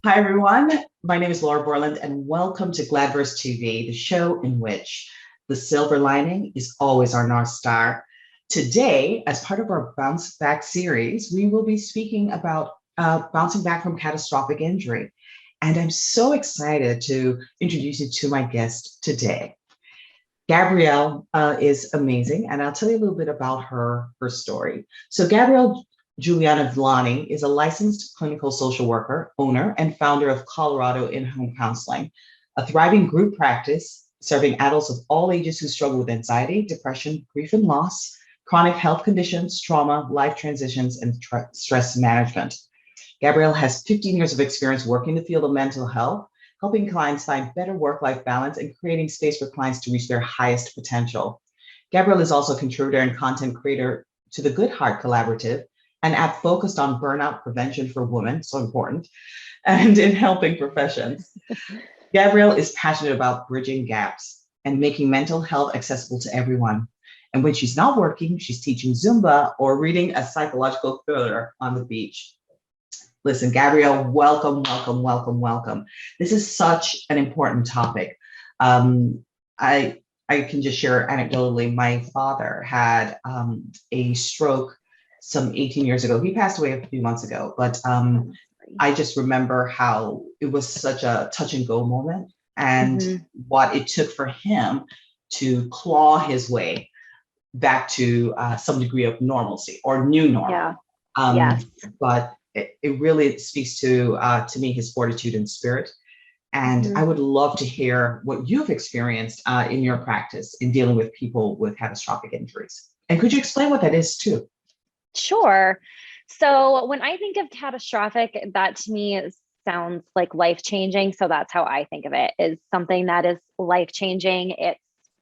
Hi, everyone. My name is Laura Borland, and welcome to Gladverse TV, the show in which the silver lining is always our North Star. Today, as part of our Bounceback series, we will be speaking about bouncing back from catastrophic injury. And I'm so excited to introduce you to my guest today. Gabrielle is amazing, and I'll tell you a little bit about her story. So Gabrielle Juliano-Villani is a licensed clinical social worker, owner, and founder of Colorado In-Home Counseling, a thriving group practice serving adults of all ages who struggle with anxiety, depression, grief and loss, chronic health conditions, trauma, life transitions, and stress management. Gabrielle has 15 years of experience working in the field of mental health, helping clients find better work-life balance and creating space for clients to reach their highest potential. Gabrielle is also a contributor and content creator to the Good Heart Collaborative, an app focused on burnout prevention for women, so important, and in helping professions. Gabrielle is passionate about bridging gaps and making mental health accessible to everyone. And when she's not working, she's teaching Zumba or reading a psychological thriller on the beach. Listen, Gabrielle, welcome, welcome, welcome, welcome. This is such an important topic. I can just share anecdotally, my father had a stroke some 18 years ago. He passed away a few months ago, but I just remember how it was such a touch and go moment and what it took for him to claw his way back to some degree of normalcy or new normal. Yes. But it really speaks to me, his fortitude and spirit. And I would love to hear what you've experienced in your practice in dealing with people with catastrophic injuries. And could you explain what that is too? Sure. So when I think of catastrophic, that to me sounds like life-changing. So that's how I think of it, is something that is life-changing. It's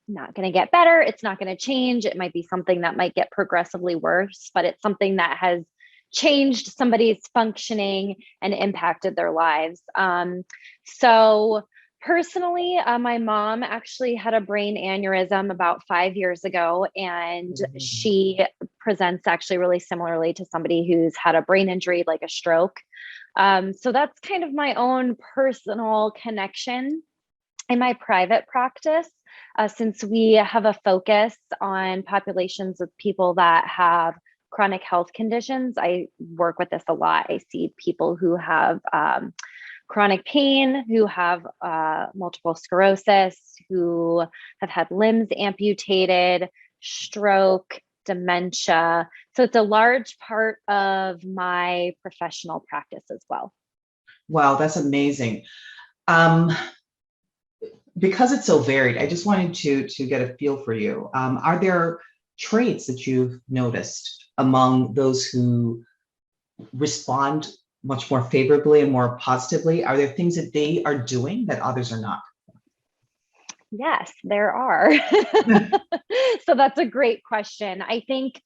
not going to get better. It's not going to change. It might be something that might get progressively worse, but it's something that has changed somebody's functioning and impacted their lives. So personally, my mom actually had a brain aneurysm about 5 years ago, and she presents actually really similarly to somebody who's had a brain injury, like a stroke. So that's kind of my own personal connection. In my private practice, since we have a focus on populations of people that have chronic health conditions, I work with this a lot. I see people who have chronic pain, who have multiple sclerosis, who have had limbs amputated, stroke, dementia. So it's a large part of my professional practice as well. Wow, that's amazing. Because it's so varied, I just wanted to get a feel for you. Are there traits that you've noticed among those who respond much more favorably and more positively? Are there things that they are doing that others are not? Yes, there are. So that's a great question. I think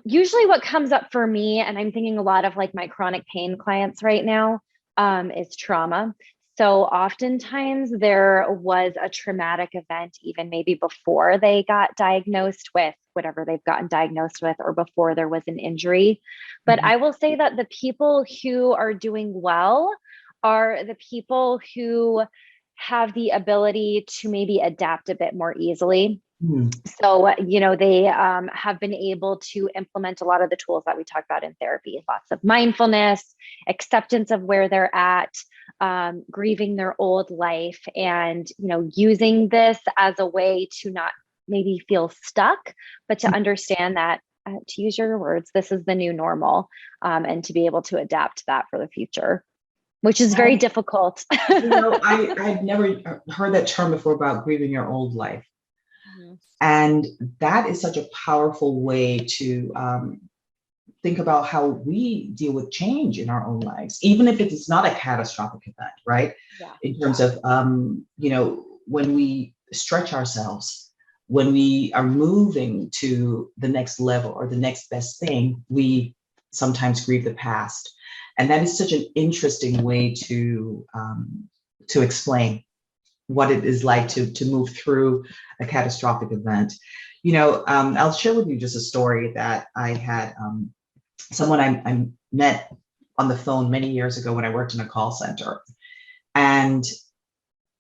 usually what comes up for me, and I'm thinking a lot of like my chronic pain clients right now, is trauma. So oftentimes there was a traumatic event, even maybe before they got diagnosed with whatever they've gotten diagnosed with, or before there was an injury. But I will say that the people who are doing well are the people who have the ability to maybe adapt a bit more easily. So, they have been able to implement a lot of the tools that we talk about in therapy, lots of mindfulness, acceptance of where they're at, grieving their old life, and, using this as a way to not maybe feel stuck, but to understand that, to use your words, this is the new normal, and to be able to adapt to that for the future, which is very difficult. I've never heard that term before about grieving your old life. And that is such a powerful way to think about how we deal with change in our own lives, even if it is not a catastrophic event, right? Yeah. In terms of, when we stretch ourselves, when we are moving to the next level or the next best thing, we sometimes grieve the past. And that is such an interesting way to explain what it is like to move through a catastrophic event. I'll share with you just a story that I had. Someone I met on the phone many years ago when I worked in a call center. And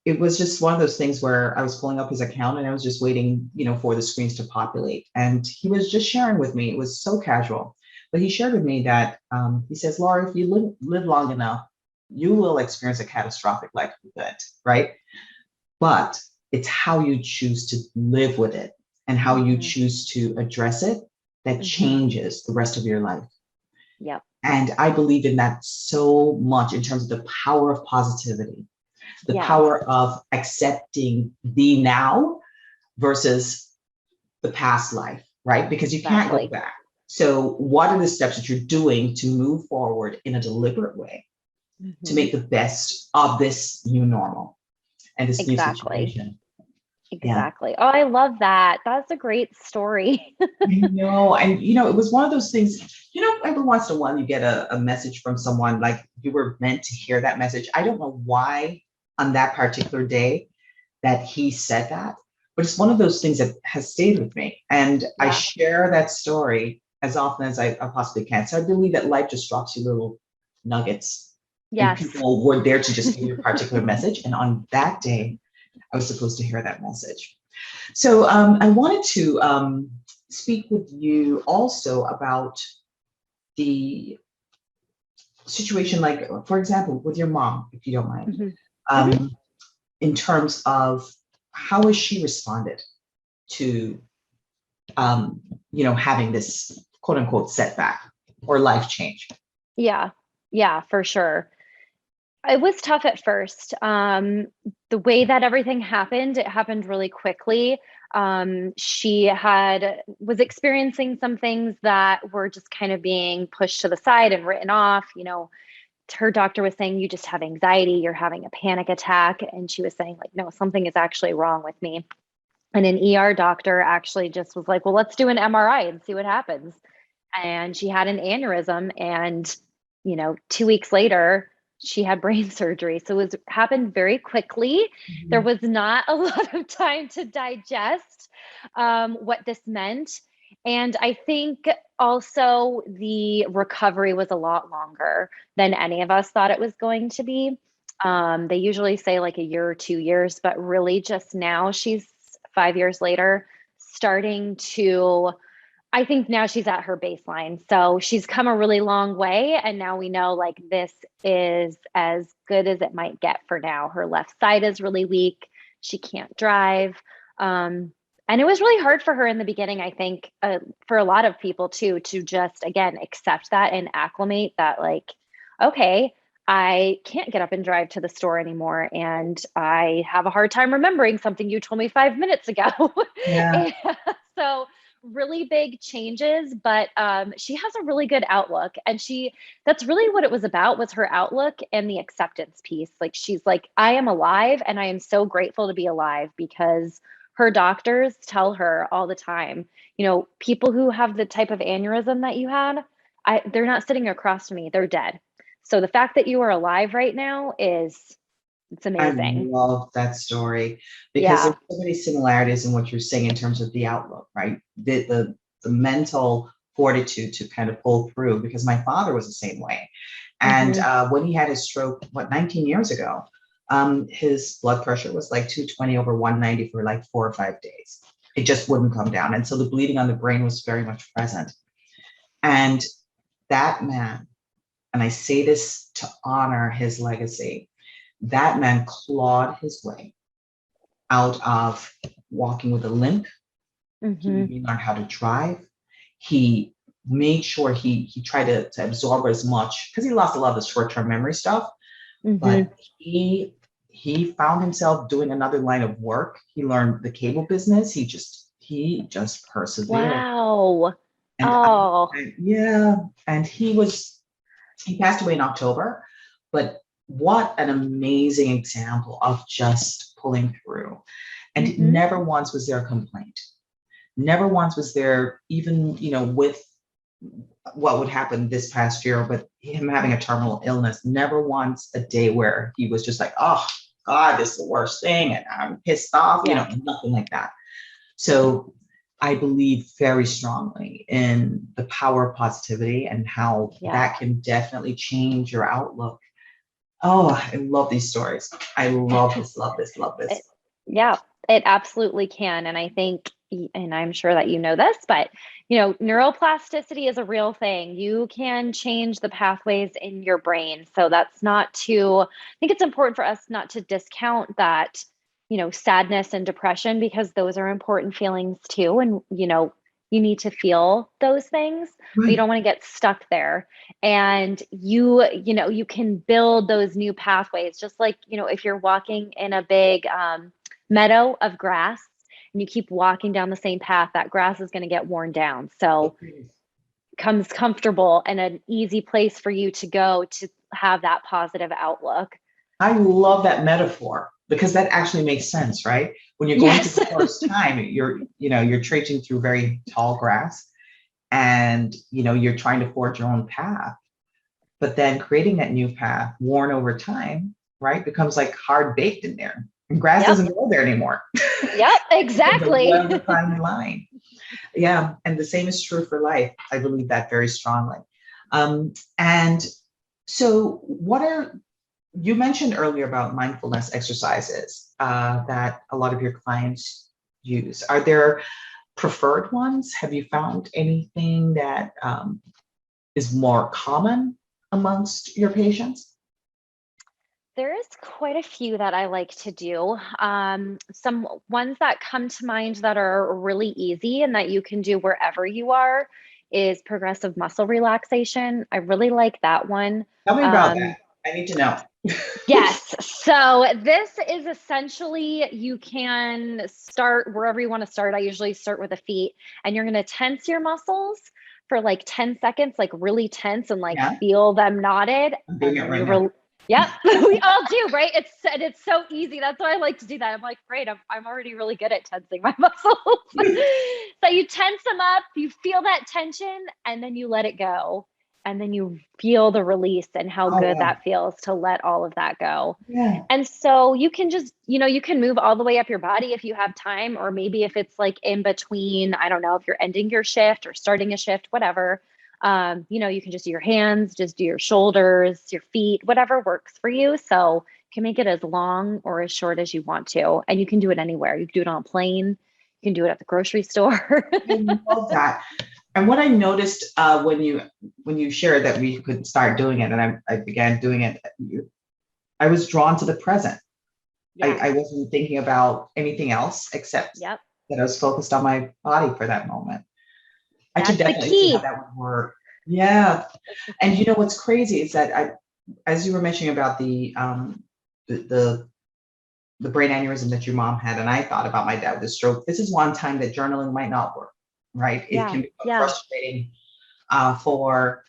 it was just one of those things where I was pulling up his account and I was just waiting, for the screens to populate. And he was just sharing with me, it was so casual, but he shared with me that he says, Laura, if you live long enough, you will experience a catastrophic life event, right? But it's how you choose to live with it and how you choose to address it that changes the rest of your life. Yeah. And I believe in that so much in terms of the power of positivity, the power of accepting the now versus the past life, right? Because you can't go back. So what are the steps that you're doing to move forward in a deliberate way to make the best of this new normal and this new situation? Exactly. Oh, I love that. That's a great story. I know. And, it was one of those things, every once in a while you get a message from someone like you were meant to hear that message. I don't know why on that particular day that he said that, but it's one of those things that has stayed with me. And I share that story as often as I possibly can. So I believe that life just drops you little nuggets. Yes. And people were there to just give you a particular message. And on that day, I was supposed to hear that message. So I wanted to speak with you also about the situation, like, for example, with your mom, if you don't mind, in terms of how has she responded to, having this quote unquote setback or life change? Yeah, for sure. It was tough at first. The way that everything happened, it happened really quickly. She was experiencing some things that were just kind of being pushed to the side and written off. Her doctor was saying, you just have anxiety, you're having a panic attack. And she was saying, like, no, something is actually wrong with me. And an ER doctor actually just was like, well, let's do an MRI and see what happens. And she had an aneurysm. And, 2 weeks later, she had brain surgery. So it happened very quickly. There was not a lot of time to digest what this meant. And I think also the recovery was a lot longer than any of us thought it was going to be. They usually say like a year or 2 years, but really just now she's 5 years later I think now she's at her baseline. So she's come a really long way. And now we know like this is as good as it might get for now. Her left side is really weak. She can't drive. And it was really hard for her in the beginning, I think, for a lot of people too, to just, again, accept that and acclimate that like, okay, I can't get up and drive to the store anymore. And I have a hard time remembering something you told me 5 minutes ago. Yeah. So really big changes, but she has a really good outlook. And that's really what it was about, was her outlook and the acceptance piece. Like, she's like, I am alive and I am so grateful to be alive, because her doctors tell her all the time, people who have the type of aneurysm that you had, they're not sitting across from me, they're dead. So the fact that you are alive right now it's amazing. I love that story because there's so many similarities in what you're saying in terms of the outlook, right? The mental fortitude to kind of pull through, because my father was the same way. And when he had his stroke, 19 years ago, his blood pressure was like 220 over 190 for like 4 or 5 days. It just wouldn't come down. And so the bleeding on the brain was very much present. And that man, and I say this to honor his legacy, that man clawed his way out of walking with a limp. He learned how to drive. He made sure he tried to absorb as much, because he lost a lot of the short-term memory stuff. But he found himself doing another line of work. He learned the cable business. He just persevered. Wow. And and he passed away in October, but what an amazing example of just pulling through. And never once was there a complaint. Never once was there, even, with what would happen this past year, but him having a terminal illness, never once a day where he was just like, oh God, this is the worst thing, and I'm pissed off, nothing like that. So I believe very strongly in the power of positivity and how that can definitely change your outlook. Oh, I love these stories. I love this, love this, love this. Yeah, it absolutely can. And I think, and I'm sure that you know this, but neuroplasticity is a real thing. You can change the pathways in your brain. So that's not to, I think it's important for us not to discount that, sadness and depression, because those are important feelings too. And, you need to feel those things, but you don't want to get stuck there. And you can build those new pathways, just like, if you're walking in a big meadow of grass and you keep walking down the same path, that grass is going to get worn down. So becomes comfortable and an easy place for you to go to have that positive outlook. I love that metaphor because that actually makes sense, right? When you're going to the first time, you're trudging through very tall grass and, you're trying to forge your own path, but then creating that new path worn over time, right, becomes like hard baked in there. And grass doesn't go there anymore. Yep, exactly. The fine line. Yeah, and the same is true for life. I believe that very strongly. And so you mentioned earlier about mindfulness exercises that a lot of your clients use. Are there preferred ones? Have you found anything that is more common amongst your patients? There is quite a few that I like to do. Some ones that come to mind that are really easy and that you can do wherever you are is progressive muscle relaxation. I really like that one. Tell me about that. I need to know. Yes. So this is essentially, you can start wherever you want to start. I usually start with the feet, and you're going to tense your muscles for like 10 seconds, like really tense and feel them knotted. I'm doing it right now. Yep, we all do, right? It's so easy. That's why I like to do that. I'm like, great, I'm already really good at tensing my muscles. So you tense them up, you feel that tension, and then you let it go. And then you feel the release and how good that feels to let all of that go. Yeah. And so you can just, you can move all the way up your body if you have time, or maybe if it's like in between, I don't know, if you're ending your shift or starting a shift, whatever. You can just do your hands, just do your shoulders, your feet, whatever works for you. So you can make it as long or as short as you want to. And you can do it anywhere. You can do it on a plane. You can do it at the grocery store. I love that. And what I noticed when you shared that we could start doing it, and I began doing it, I was drawn to the present. Yeah. I wasn't thinking about anything else except that I was focused on my body for that moment. I could definitely see how that would work. Yeah. And what's crazy is that as you were mentioning about the brain aneurysm that your mom had, and I thought about my dad with a stroke, this is one time that journaling might not work, right? It can be frustrating for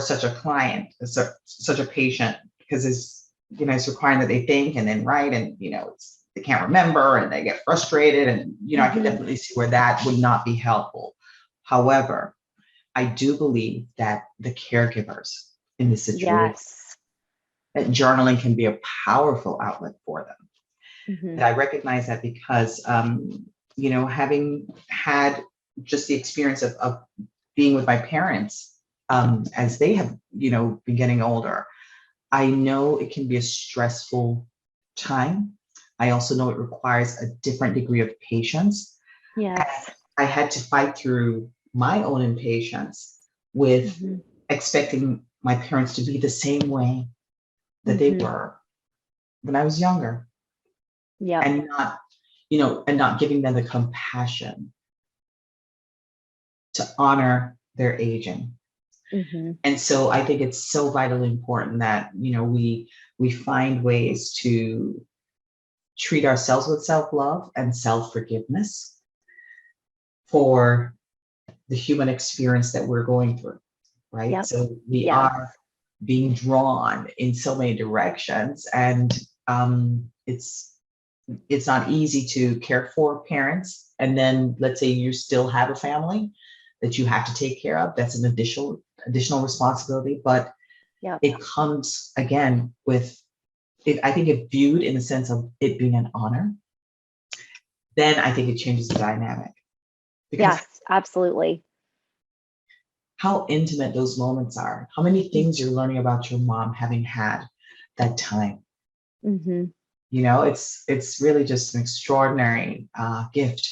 such a client, such a patient, because it's requiring that they think and then write, and they can't remember and they get frustrated, and I can definitely see where that would not be helpful. However, I do believe that the caregivers in this situation, that journaling can be a powerful outlet for them. And I recognize that because, having had just the experience of being with my parents as they have, been getting older, I know it can be a stressful time. I also know it requires a different degree of patience. Yes. I had to fight through my own impatience with expecting my parents to be the same way that they were when I was younger. Yeah. And not giving them the compassion to honor their aging. And so I think it's so vitally important that, we find ways to treat ourselves with self-love and self-forgiveness for the human experience that we're going through, right? Yep. So we are being drawn in so many directions, and it's not easy to care for parents. And then let's say you still have a family that you have to take care of. That's an additional responsibility, but it comes again with it. I think if viewed in the sense of it being an honor, then I think it changes the dynamic. because Yes, absolutely. how intimate those moments are, how many things you're learning about your mom having had that time. Mm-hmm. You know, it's really just an extraordinary gift.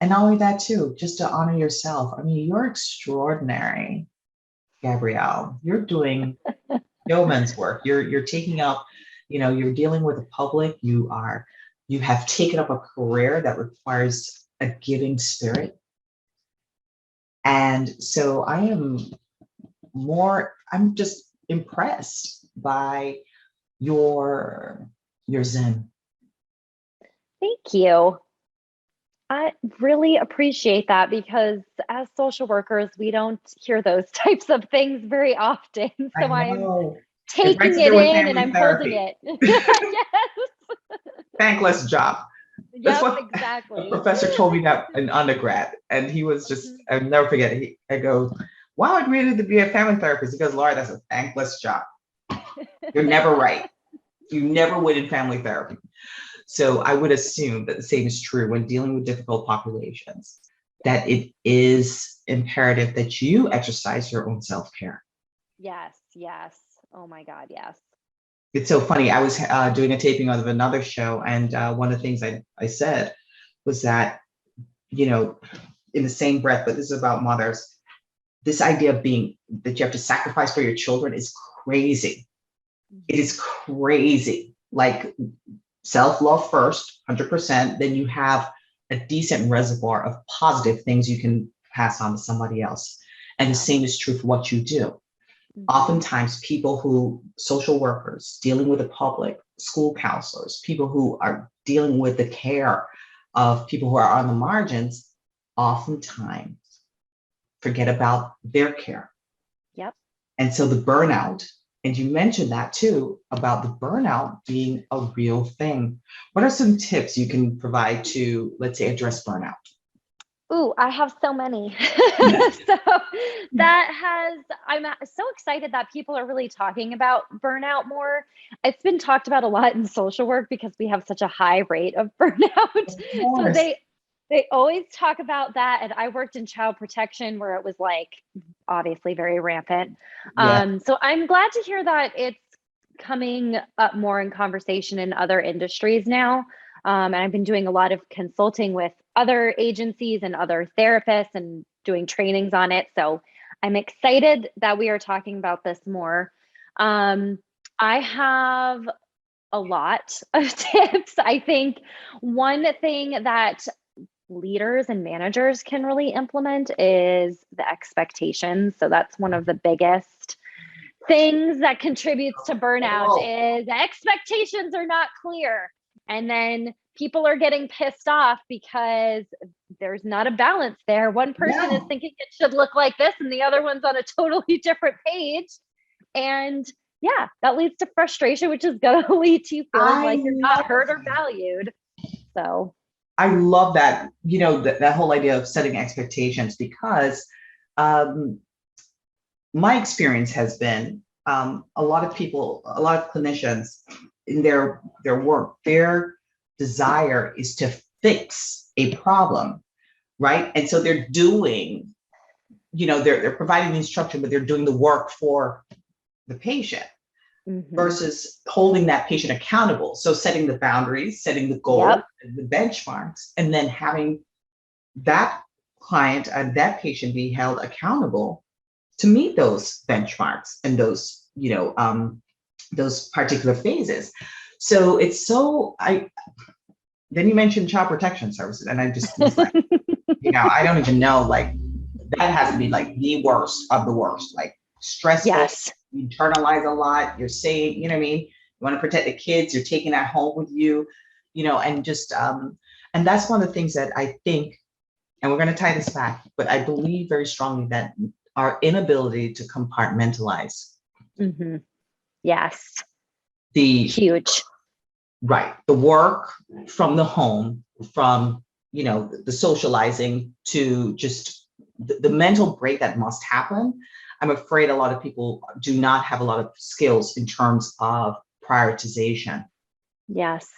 And not only that, too, just to honor yourself. I mean, you're extraordinary, Gabrielle. You're doing yeoman's work. You're taking up, you're dealing with the public. You have taken up a career that requires a giving spirit. And so I'm just impressed by your zen. Thank you. I really appreciate that because as social workers, we don't hear those types of things very often. I So I'm know. It taking ranks it there with in and family I'm holding therapy. it. Yes. Thankless job. That's Yep, what a exactly. professor told me that in undergrad. And he was just, Mhm. I'll never forget it. I go, wow, I agreed to be a family therapist. He goes, Laura, that's a thankless job. You're never right. You never win in family therapy. So I would assume that the same is true when dealing with difficult populations, that it is imperative that you exercise your own self-care. Yes, yes. Oh my God, yes. It's so funny. I was doing a taping of another show, and one of the things I said was that, you know, in the same breath, but this is about mothers, this idea of being that you have to sacrifice for your children is crazy. It is crazy. Like self-love first, 100%, then you have a decent reservoir of positive things you can pass on to somebody else. And the same is true for what you do. Oftentimes people social workers dealing with the public, school counselors, people who are dealing with the care of people who are on the margins, oftentimes forget about their care. Yep. And so the burnout, and you mentioned that too, about the burnout being a real thing. What are some tips you can provide to, let's say, address burnout? Ooh, I have so many. So I'm so excited that people are really talking about burnout more. It's been talked about a lot in social work because we have such a high rate of burnout. Of So course. they always talk about that. And I worked in child protection where it was like obviously very rampant. Yeah. So I'm glad to hear that it's coming up more in conversation in other industries now. And I've been doing a lot of consulting with other agencies and other therapists and doing trainings on it. So I'm excited that we are talking about this more. I have a lot of tips. I think one thing that leaders and managers can really implement is the expectations. So that's one of the biggest things that contributes to burnout Oh, is the expectations are not clear. And then people are getting pissed off because there's not a balance there. One person is yeah. thinking it should look like this and the other one's on a totally different page. And yeah, that leads to frustration, which is going to lead to you feeling I like you're not love heard or valued. So, I love that, that whole idea of setting expectations because um, my experience has been a lot of people, a lot of clinicians in their work, their desire is to fix a problem, right? And so they're doing, they're providing the instruction, but they're doing the work for the patient mhm. versus holding that patient accountable. So setting the boundaries, setting the goal, Yep. the benchmarks, and then having that client and that patient be held accountable to meet those benchmarks and those particular phases. So it's so then you mentioned child protection services, and I just was like, I don't even know, like that has to be like the worst of the worst, like stressful. Yes. You internalize a lot. You're saying, you know what I mean? You want to protect the kids. You're taking that home with you, and just and that's one of the things that I think, and we're going to tie this back, but I believe very strongly that our inability to compartmentalize Hmm. Yes. the Huge. right, the work from the home, from the socializing to just the mental break that must happen. I'm afraid a lot of people do not have a lot of skills in terms of prioritization. Yes.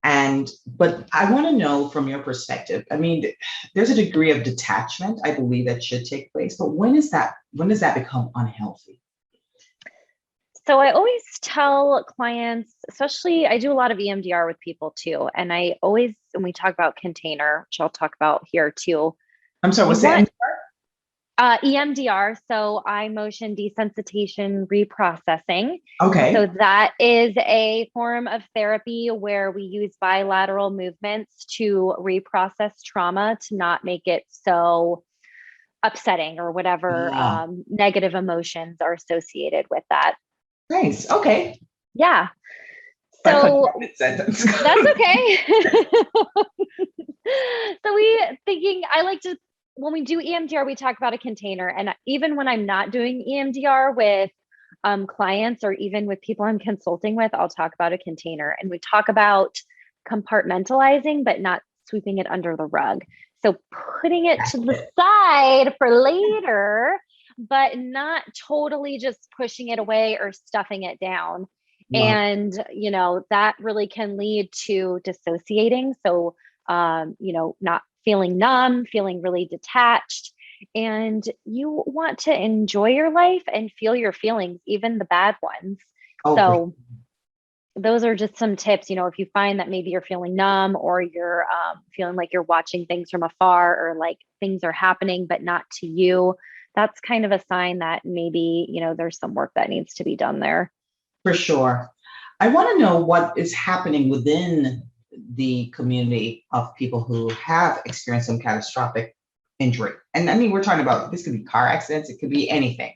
But I want to know from your perspective, I mean, there's a degree of detachment, I believe, that should take place, but when does that become unhealthy? So I always tell clients, especially I do a lot of EMDR with people too. And I always, when we talk about container, which I'll talk about here too, I'm sorry, you what's want that? EMDR, so eye motion desensitization reprocessing. Okay. So that is a form of therapy where we use bilateral movements to reprocess trauma to not make it so upsetting or whatever Yeah. negative emotions are associated with that. Nice. Okay. Yeah. That So contracted sentence. that's okay. So I like to, when we do EMDR, we talk about a container. And even when I'm not doing EMDR with clients or even with people I'm consulting with, I'll talk about a container. And we talk about compartmentalizing, but not sweeping it under the rug. So putting it to the side for later, but not totally just pushing it away or stuffing it down. Love. And, that really can lead to dissociating. So, not feeling numb, feeling really detached. And you want to enjoy your life and feel your feelings, even the bad ones. Oh, So those are just some tips. If you find that maybe you're feeling numb or you're feeling like you're watching things from afar or like things are happening, but not to you, that's kind of a sign that maybe, there's some work that needs to be done there. for sure. I want to know what is happening within the community of people who have experienced some catastrophic injury. And I mean, we're talking about, this could be car accidents, it could be anything.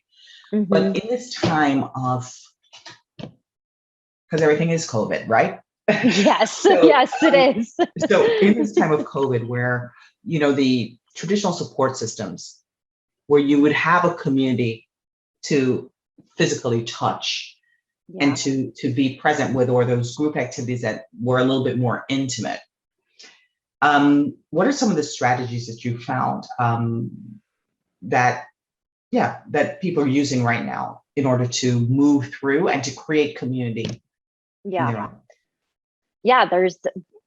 Mm-hmm. But in this time of, because everything is COVID, right? Yes, yes, it is. So in this time of COVID where, the traditional support systems, where you would have a community to physically touch and to be present with, or those group activities that were a little bit more intimate. What are some of the strategies that you found that people are using right now in order to move through and to create community? Yeah, there's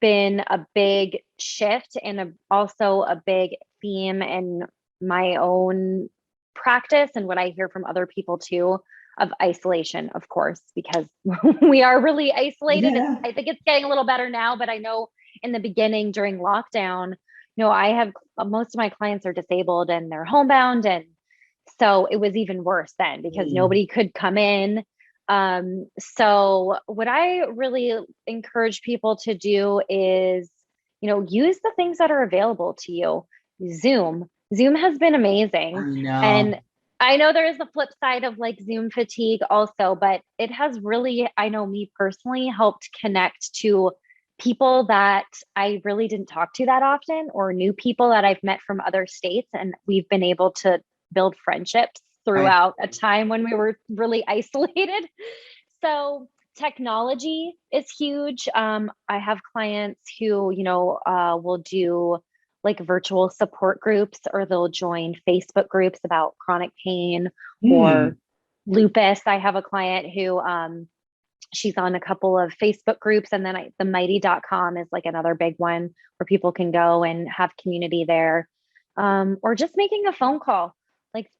been a big shift and also a big theme in my own practice and what I hear from other people too, of isolation, of course, because we are really isolated. Yeah. I think it's getting a little better now, but I know in the beginning during lockdown, I have most of my clients are disabled and they're homebound. And so it was even worse then because nobody could come in. So what I really encourage people to do is, use the things that are available to you. Zoom has been amazing. I know. And I know there is the flip side of like Zoom fatigue also, but it has really, I know me personally, helped connect to people that I really didn't talk to that often, or new people that I've met from other states. And we've been able to build friendships throughout a time when we were really isolated. So technology is huge. I have clients who, will do like virtual support groups, or they'll join Facebook groups about chronic pain or lupus. I have a client who she's on a couple of Facebook groups, and then the mighty.com is like another big one where people can go and have community there. Or just making a phone call, like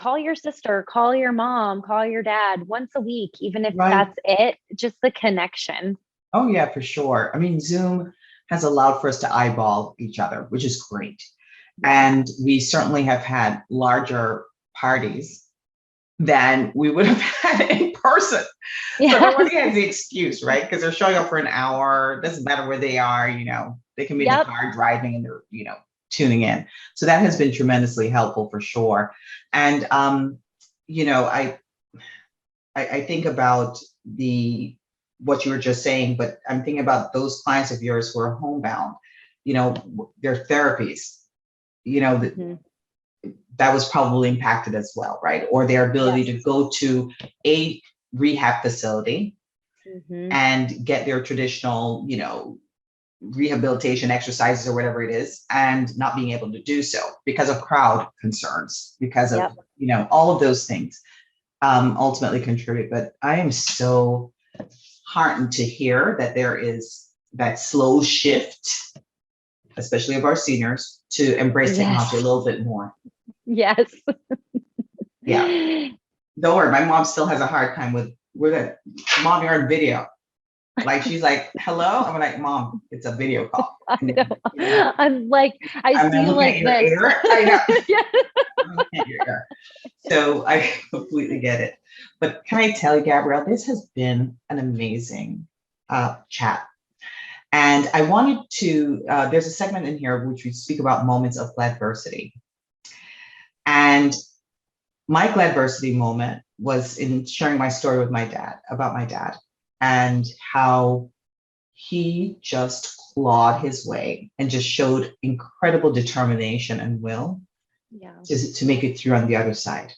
call your sister, call your mom, call your dad once a week, even if that's it, just the connection. Oh yeah, for sure. I mean, Zoom has allowed for us to eyeball each other, which is great. And we certainly have had larger parties than we would have had in person. So nobody has the excuse, right? Because they're showing up for an hour, doesn't matter where they are, they can be in the car driving and they're, tuning in. So that has been tremendously helpful for sure. And, I think about what you were just saying, but I'm thinking about those clients of yours who are homebound, their therapies, that was probably impacted as well, right? Or their ability to go to a rehab facility and get their traditional, rehabilitation exercises or whatever it is, and not being able to do so because of crowd concerns, because of, all of those things ultimately contribute. But I am so heartened to hear that there is that slow shift, especially of our seniors, to embrace technology a little bit more. Yes. Yeah. Don't worry, my mom still has a hard time with, we're that, Mom, you're on video. Like, she's like, hello? I'm like, Mom, it's a video call. I know. I'm like, I see you like this. I know. Yeah. I'm looking at your ear. So I completely get it. But can I tell you, Gabrielle, this has been an amazing chat. And I wanted to, there's a segment in here which we speak about moments of Gladversity. And my Gladversity moment was in sharing my story with my dad, about my dad, and how he just clawed his way and just showed incredible determination and will to make it through on the other side,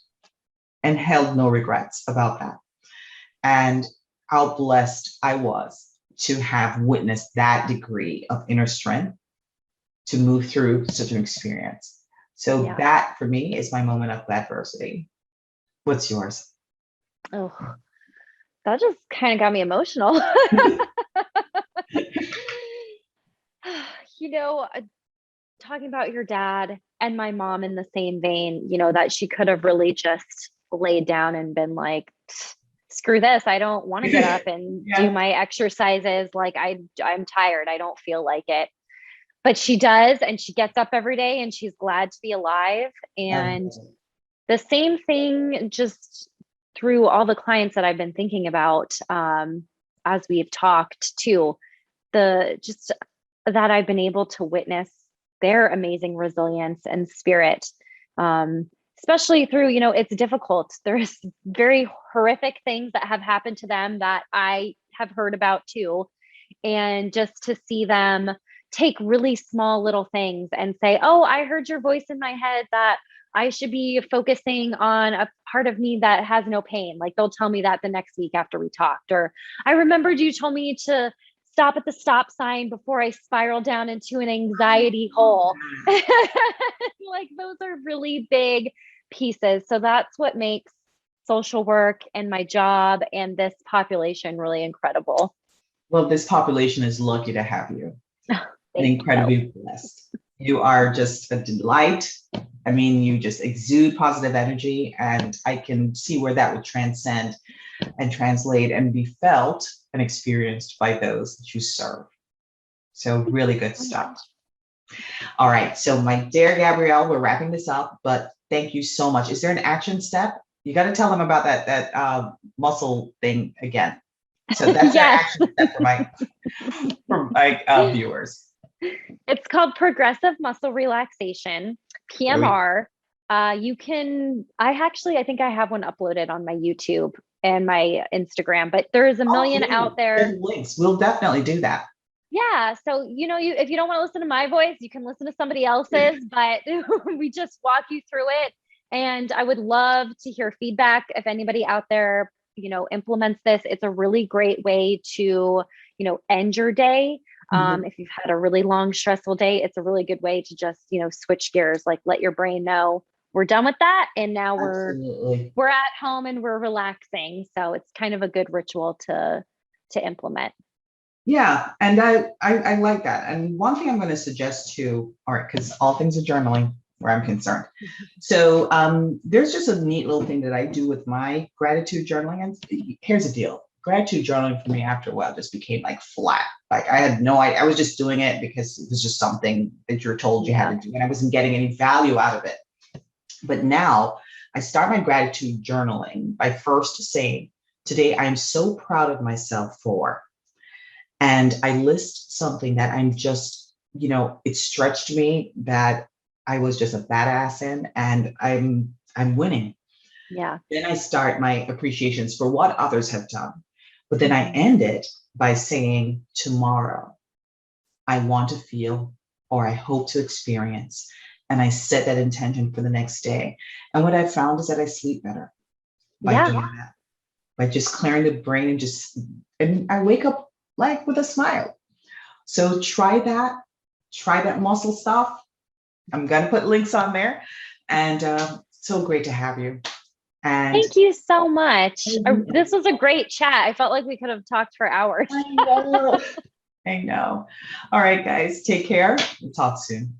and held no regrets about that. And how blessed I was to have witnessed that degree of inner strength to move through such an experience. So that for me is my moment of Gladversity. What's yours? Oh, that just kind of got me emotional. You know, talking about your dad and my mom in the same vein, you know, that she could have really just laid down and been like, screw this, I don't want to get up and do my exercises. Like, I'm tired, I don't feel like it. But she does, and she gets up every day and she's glad to be alive. And the same thing just through all the clients that I've been thinking about as we've talked too, just that I've been able to witness their amazing resilience and spirit, especially through, you know, it's difficult. There's very horrific things that have happened to them that I have heard about too. And just to see them take really small little things and say, oh, I heard your voice in my head that I should be focusing on a part of me that has no pain. Like, they'll tell me that the next week after we talked, or I remembered you told me to stop at the stop sign before I spiral down into an anxiety hole. Like, those are really big pieces. So that's what makes social work and my job and this population really incredible. Well, this population is lucky to have you. And incredibly blessed. You are just a delight. I mean, you just exude positive energy, and I can see where that would transcend and translate and be felt and experienced by those that you serve. So really good stuff. All right, so my dear Gabrielle, we're wrapping this up, but thank you so much. Is there an action step? You got to tell them about that muscle thing again. So that's our action step for my viewers. It's called progressive muscle relaxation, PMR. You can, I think I have one uploaded on my YouTube and my Instagram, but there's a million out there. Links. We'll definitely do that. Yeah. So, you know, if you don't want to listen to my voice, you can listen to somebody else's, but we just walk you through it. And I would love to hear feedback. If anybody out there, you know, implements this, it's a really great way to, you know, end your day. If you've had a really long, stressful day, it's a really good way to just, you know, switch gears, like let your brain know we're done with that. And now we're at home and we're relaxing. So it's kind of a good ritual to implement. Yeah. And I like that. And one thing I'm going to suggest too, all right, because all things are journaling where I'm concerned. So there's just a neat little thing that I do with my gratitude journaling. And here's the deal. Gratitude journaling for me after a while just became like flat. Like, I had no idea. I was just doing it because it was just something that you're told you had to do, and I wasn't getting any value out of it. But now I start my gratitude journaling by first saying, today I am so proud of myself for, and I list something that I'm just, you know, it stretched me, that I was just a badass in, and I'm winning. Yeah. Then I start my appreciations for what others have done. But then I end it by saying, tomorrow, I want to feel, or I hope to experience. And I set that intention for the next day. And what I found is that I sleep better by doing that, by just clearing the brain and I wake up like with a smile. So try that muscle stuff. I'm going to put links on there, and so great to have you. And thank you so much. This was a great chat. I felt like we could have talked for hours. I know. I know. All right, guys, take care. We'll talk soon.